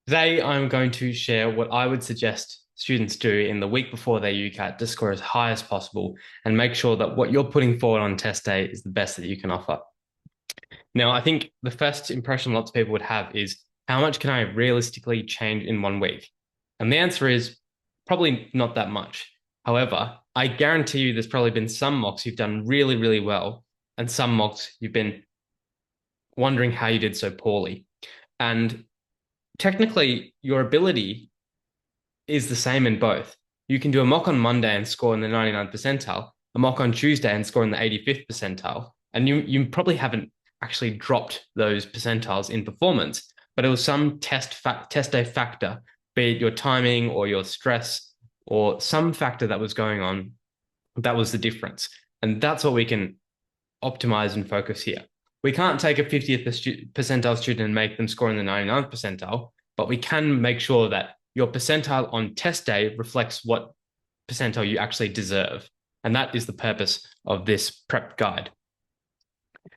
Today, I'm going to share what I would suggest students do in the week before their UCAT to score as high as possible and make sure that what you're putting forward on test day is the best that you can offer. Now, I think the first impression lots of people would have is how much can I realistically change in 1 week? And the answer is probably not that much. However, I guarantee you there's probably been some mocks you've done really, really well, and some mocks you've been wondering how you did so poorly. And technically, your ability is the same in both. You can do a mock on Monday and score in the 99th percentile, a mock on Tuesday and score in the 85th percentile. And you probably haven't actually dropped those percentiles in performance, but it was some test day factor, be it your timing or your stress or some factor that was going on. That was the difference. And that's what we can optimize and focus here. We can't take a 50th percentile student and make them score in the 99th percentile, but we can make sure that your percentile on test day reflects what percentile you actually deserve. And that is the purpose of this prep guide.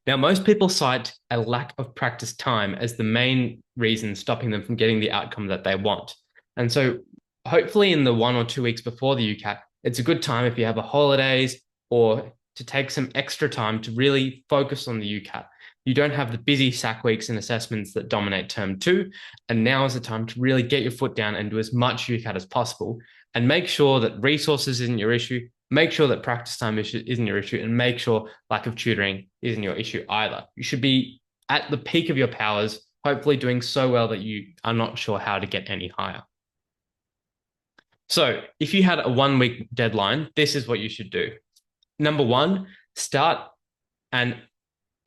Now, most people cite a lack of practice time as the main reason stopping them from getting the outcome that they want. And so hopefully in the 1 or 2 weeks before the UCAT, it's a good time if you have a holidays or to take some extra time to really focus on the UCAT. You don't have the busy SAC weeks and assessments that dominate term two. And now is the time to really get your foot down and do as much UCAT as possible and make sure that resources isn't your issue, make sure that practice time isn't your issue, and make sure lack of tutoring isn't your issue either. You should be at the peak of your powers, hopefully doing so well that you are not sure how to get any higher. So if you had a 1 week deadline, this is what you should do. Number one, start and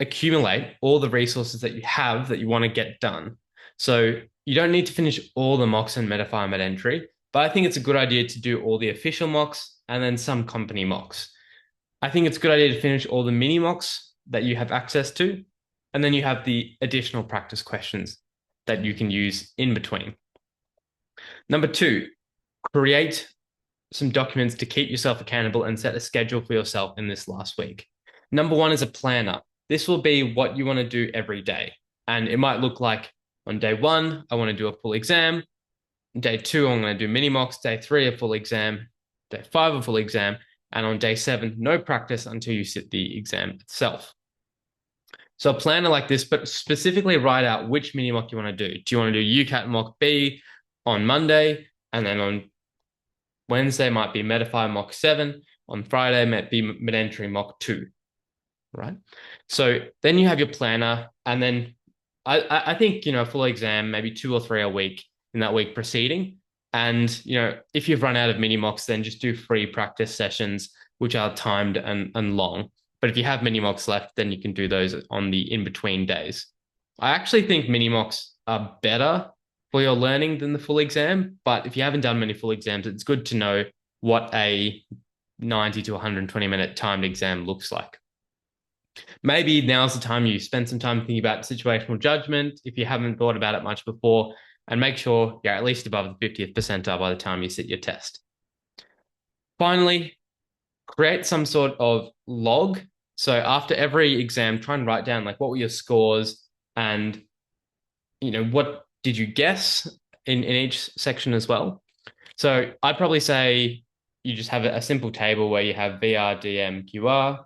accumulate all the resources that you have that you want to get done. So you don't need to finish all the mocks and Metafire entry, but I think it's a good idea to do all the official mocks and then some company mocks. I think it's a good idea to finish all the mini mocks that you have access to, and then you have the additional practice questions that you can use in between. Number two, create some documents to keep yourself accountable and set a schedule for yourself in this last week. Number one is a planner. This will be what you want to do every day. And it might look like on day one, I want to do a full exam. Day two, I'm going to do mini mocks. Day three, a full exam. Day five, a full exam. And on day seven, no practice until you sit the exam itself. So a planner like this, but specifically write out which mini mock you want to do. Do you want to do UCAT mock B on Monday? And then on Wednesday might be Metafire mock 7. On Friday might be mid-entry mock 2, right? So then you have your planner, and then I think, a full exam, maybe 2 or 3 a week in that week preceding. And, if you've run out of mini mocks, then just do free practice sessions, which are timed and long. But if you have mini mocks left, then you can do those on the in-between days. I actually think mini mocks are better for your learning than the full exam. But if you haven't done many full exams, it's good to know what a 90 to 120-minute timed exam looks like. Maybe now's the time you spend some time thinking about situational judgment if you haven't thought about it much before, and make sure you're at least above the 50th percentile by the time you sit your test. Finally, create some sort of log. So after every exam, try and write down like what were your scores and what did you guess in each section as well. So I'd probably say you just have a simple table where you have VR, DM, QR,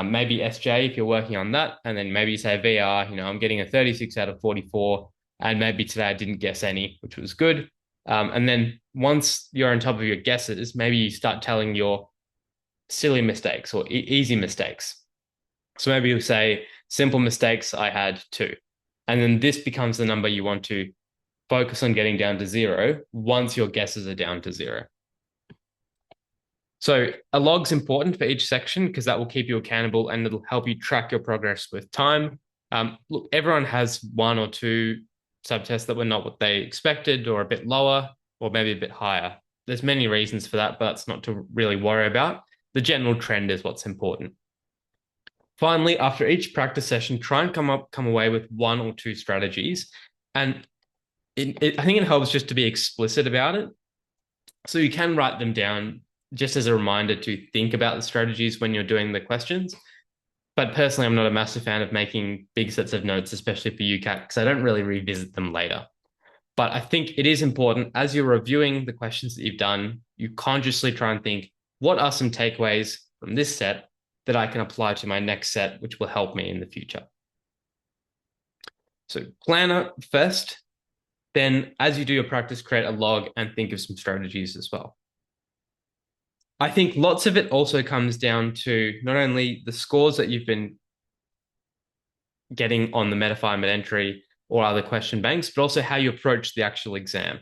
maybe SJ if you're working on that. And then maybe you say VR, I'm getting a 36 out of 44. And maybe today I didn't guess any, which was good. And then once you're on top of your guesses, maybe you start telling your silly mistakes or easy mistakes. So maybe you say simple mistakes, I had 2. And then this becomes the number you want to focus on getting down to 0 once your guesses are down to 0. So a log's important for each section because that will keep you accountable and it'll help you track your progress with time. Look, everyone has 1 or 2 subtests that were not what they expected or a bit lower or maybe a bit higher. There's many reasons for that, but that's not to really worry about. The general trend is what's important. Finally, after each practice session, try and come away with 1 or 2 strategies. And I think it helps just to be explicit about it. So you can write them down just as a reminder to think about the strategies when you're doing the questions. But personally, I'm not a massive fan of making big sets of notes, especially for UCAT, because I don't really revisit them later. But I think it is important as you're reviewing the questions that you've done, you consciously try and think, what are some takeaways from this set that I can apply to my next set, which will help me in the future? So planner first, then as you do your practice, create a log and think of some strategies as well. I think lots of it also comes down to not only the scores that you've been getting on the Metafy, MedEntry, or other question banks, but also how you approach the actual exam.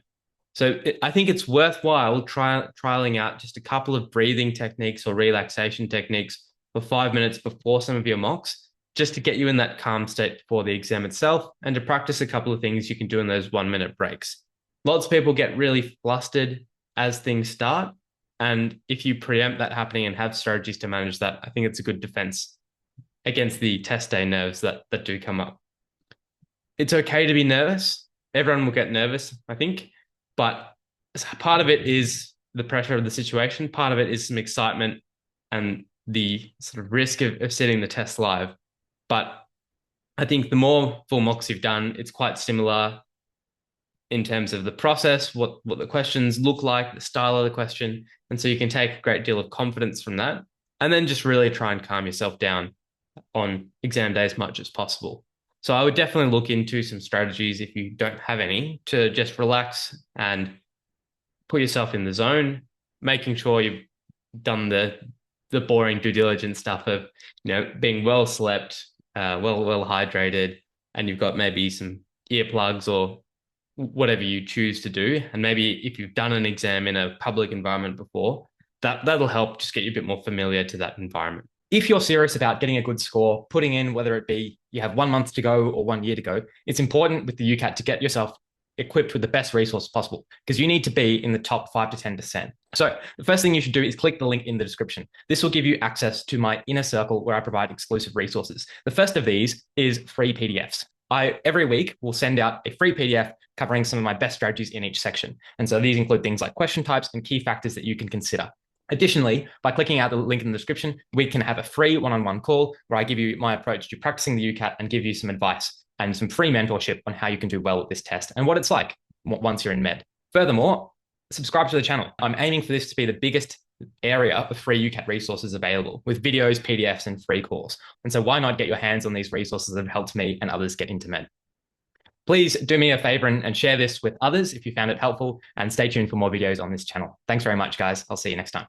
So I think it's worthwhile trialing out just a couple of breathing techniques or relaxation techniques for 5 minutes before some of your mocks, just to get you in that calm state before the exam itself, and to practice a couple of things you can do in those 1 minute breaks. Lots of people get really flustered as things start. And if you preempt that happening and have strategies to manage that, I think it's a good defense against the test day nerves that do come up. It's okay to be nervous. Everyone will get nervous, I think. But part of it is the pressure of the situation. Part of it is some excitement and the sort of risk of setting the test live. But I think the more full mocks you've done, it's quite similar in terms of the process, what the questions look like, the style of the question. And so you can take a great deal of confidence from that. And then just really try and calm yourself down on exam day as much as possible. So I would definitely look into some strategies, if you don't have any, to just relax and put yourself in the zone, making sure you've done the boring due diligence stuff of, being well slept, well hydrated, and you've got maybe some earplugs or whatever you choose to do. And maybe if you've done an exam in a public environment before, that'll help just get you a bit more familiar to that environment. If you're serious about getting a good score, putting in, whether it be you have 1 month to go or 1 year to go, it's important with the UCAT to get yourself equipped with the best resources possible, because you need to be in the top 5 to 10%. So the first thing you should do is click the link in the description. This will give you access to my inner circle where I provide exclusive resources. The first of these is free PDFs. I every week will send out a free PDF covering some of my best strategies in each section. And so these include things like question types and key factors that you can consider. Additionally, by clicking out the link in the description, we can have a free one-on-one call where I give you my approach to practicing the UCAT and give you some advice and some free mentorship on how you can do well with this test and what it's like once you're in med. Furthermore, subscribe to the channel. I'm aiming for this to be the biggest area of free UCAT resources available, with videos, PDFs, and free calls. And so why not get your hands on these resources that have helped me and others get into med? Please do me a favor and share this with others if you found it helpful, and stay tuned for more videos on this channel. Thanks very much, guys. I'll see you next time.